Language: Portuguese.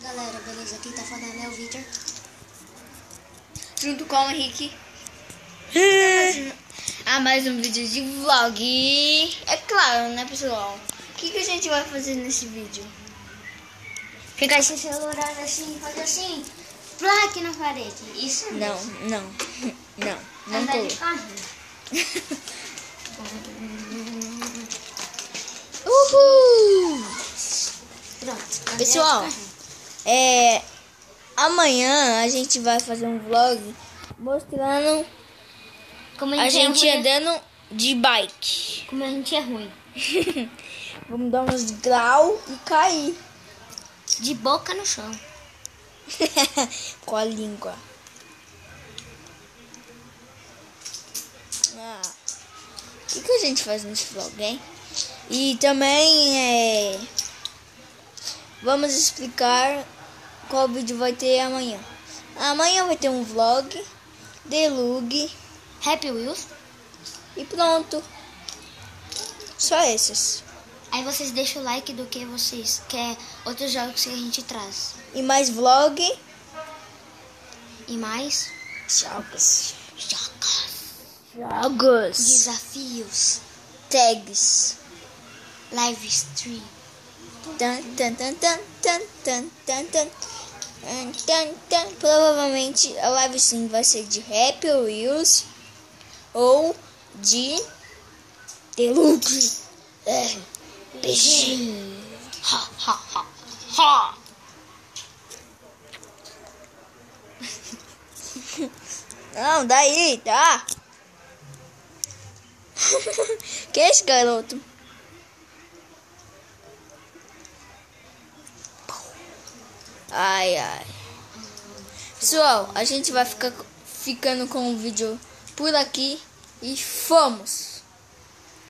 Galera, beleza? Quem tá falando é o Victor. Junto com o Henrique. Mais um vídeo de vlog. É claro, né, pessoal? O que a gente vai fazer nesse vídeo? Pegar esse celular assim, fazer assim, plaque na parede. Isso mesmo. Não Andar de colo. carrinho. Uhul! Pronto. Pessoal, amanhã a gente vai fazer um vlog mostrando Como a gente é ruim, andando de bike. como a gente é ruim. Vamos dar uns graus e cair. De boca no chão. Com a língua. O que a gente faz nesse vlog, hein? E também vamos explicar qual vídeo vai ter amanhã. Amanhã vai ter um vlog, Delug Happy Wheels. e pronto. Só esses. Aí vocês deixam o like do que vocês querem, outros jogos que a gente traz. E mais vlog. E mais Jogos. desafios, Tags. live stream. Provavelmente a live sim vai ser de Happy Wheels ou de Deluxe. Beijinho. Ha, ha, ha, ha. Não, daí, tá? Que é esse garoto? Ai. Pessoal, a gente vai ficando com o vídeo por aqui e fomos!